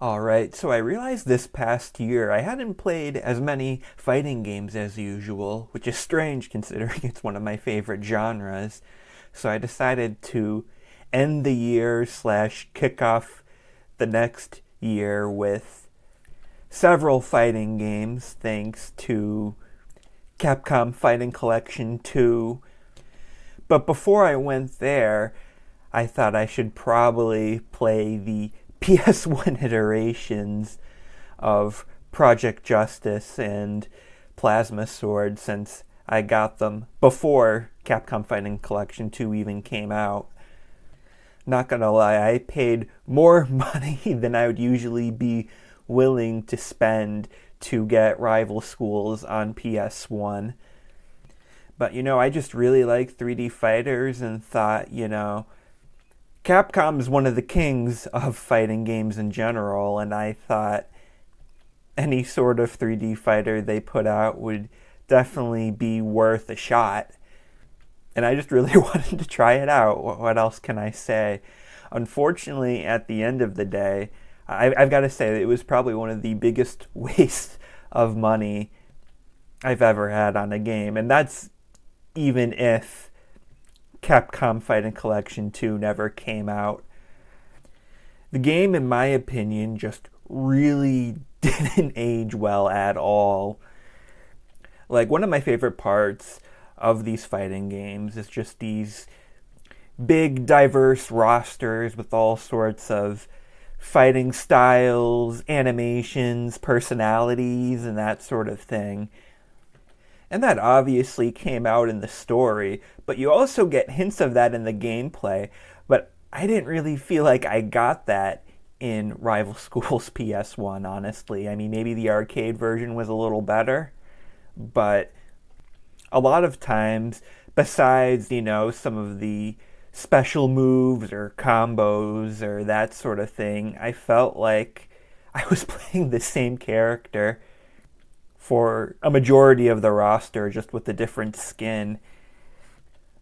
Alright, so I realized this past year I hadn't played as many fighting games as usual, which is strange considering it's one of my favorite genres. So I decided to end the year slash kick off the next year with several fighting games thanks to Capcom Fighting Collection 2. But before I went there, I thought I should probably play the PS1 iterations of Project Justice and Plasma Sword since I got them before Capcom Fighting Collection 2 even came out. Not gonna lie, I paid more money than I would usually be willing to spend to get Rival Schools on PS1. But I just really like 3D fighters and thought, Capcom is one of the kings of fighting games in general, and I thought any sort of 3D fighter they put out would definitely be worth a shot. And I just really wanted to try it out. What else can I say? Unfortunately, at the end of the day, I've got to say that it was probably one of the biggest wastes of money I've ever had on a game. And that's even if Capcom Fighting Collection 2 never came out. The game, in my opinion, just really didn't age well at all. Like, one of my favorite parts of these fighting games is just these big, diverse rosters with all sorts of fighting styles, animations, personalities, and that sort of thing. And that obviously came out in the story, but you also get hints of that in the gameplay. But I didn't really feel like I got that in Rival Schools PS1, honestly. I mean, maybe the arcade version was a little better, but a lot of times, besides, some of the special moves or combos or that sort of thing, I felt like I was playing the same character for a majority of the roster, just with a different skin.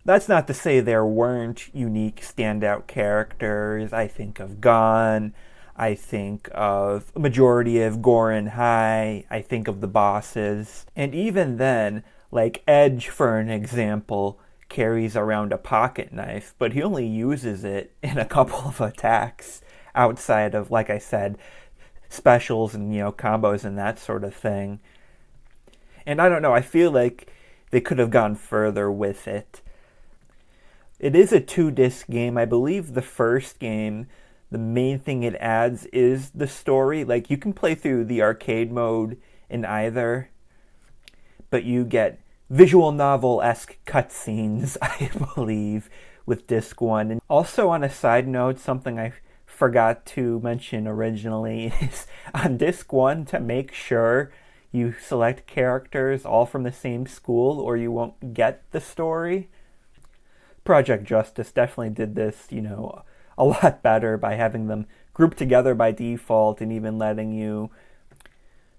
That's not to say there weren't unique standout characters. I think of Gon, I think of a majority of Gorin High, I think of the bosses. And even then, like Edge, for an example, carries around a pocket knife, but he only uses it in a couple of attacks outside of, like I said, specials and, combos and that sort of thing. And I don't know, I feel like they could have gone further with it. It is a 2-disc game. I believe the first game, the main thing it adds is the story. Like, you can play through the arcade mode in either, but you get visual novel-esque cutscenes, I believe, with disc 1. And also, on a side note, something I forgot to mention originally is on disc 1, to make sure you select characters all from the same school or you won't get the story. Project Justice definitely did this, a lot better by having them grouped together by default and even letting you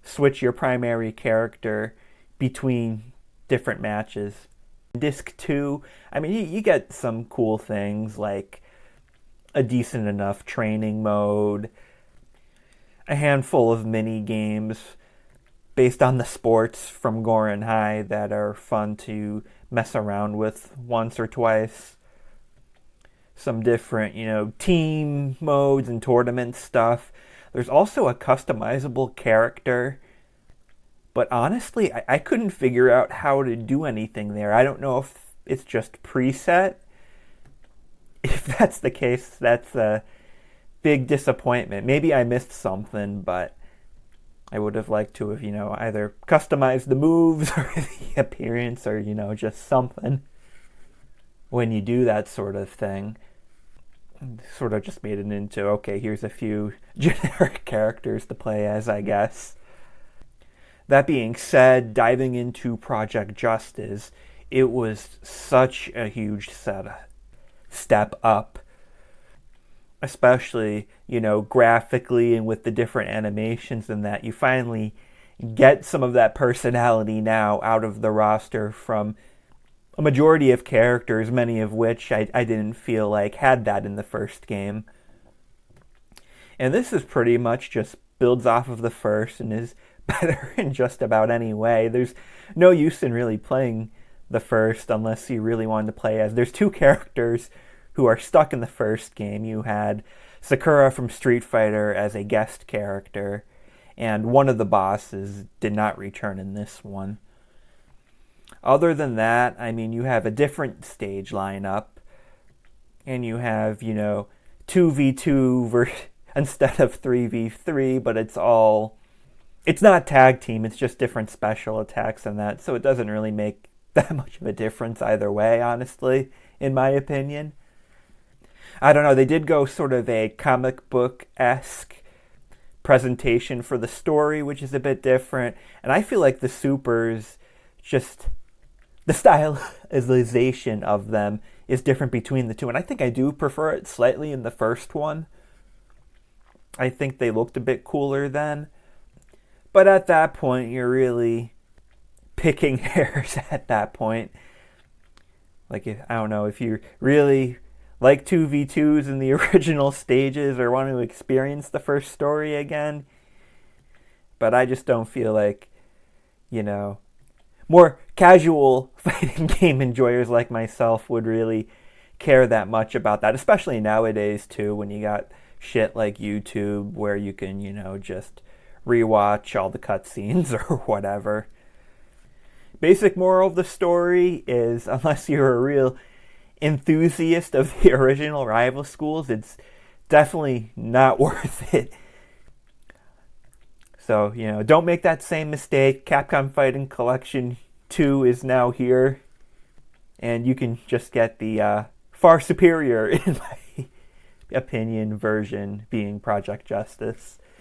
switch your primary character between different matches. Disc 2, I mean, you get some cool things like a decent enough training mode, a handful of mini games based on the sports from Gorin High that are fun to mess around with once or twice. Some different, team modes and tournament stuff. There's also a customizable character, but honestly, I couldn't figure out how to do anything there. I don't know if it's just preset. If that's the case, that's a big disappointment. Maybe I missed something, but I would have liked to have, either customized the moves or the appearance or, just something. When you do that sort of thing, sort of just made it into, okay, here's a few generic characters to play as, I guess. That being said, diving into Project Justice, it was such a huge step up. Especially, graphically and with the different animations and that. You finally get some of that personality now out of the roster from a majority of characters, many of which I didn't feel like had that in the first game. And this is pretty much just builds off of the first and is better in just about any way. There's no use in really playing the first unless you really wanted to play as. There's two characters who are stuck in the first game. You had Sakura from Street Fighter as a guest character, and one of the bosses did not return in this one. Other than that, I mean, you have a different stage lineup, and you have, 2v2 instead of 3v3, but it's not tag team, it's just different special attacks and that, so it doesn't really make that much of a difference either way, honestly, in my opinion. I don't know, they did go sort of a comic book-esque presentation for the story, which is a bit different, and I feel like the supers, just the stylization of them is different between the two, and I think I do prefer it slightly in the first one. I think they looked a bit cooler then, but at that point, you're really picking hairs at that point. Like, I don't know, if you really like 2v2s in the original stages or want to experience the first story again. But I just don't feel like, more casual fighting game enjoyers like myself would really care that much about that, especially nowadays too, when you got shit like YouTube where you can, just rewatch all the cutscenes or whatever. Basic moral of the story is, unless you're a real enthusiast of the original rival schools, it's definitely not worth it. So, don't make that same mistake. Capcom Fighting Collection 2 is now here, and you can just get the far superior, in my opinion, version being Project Justice.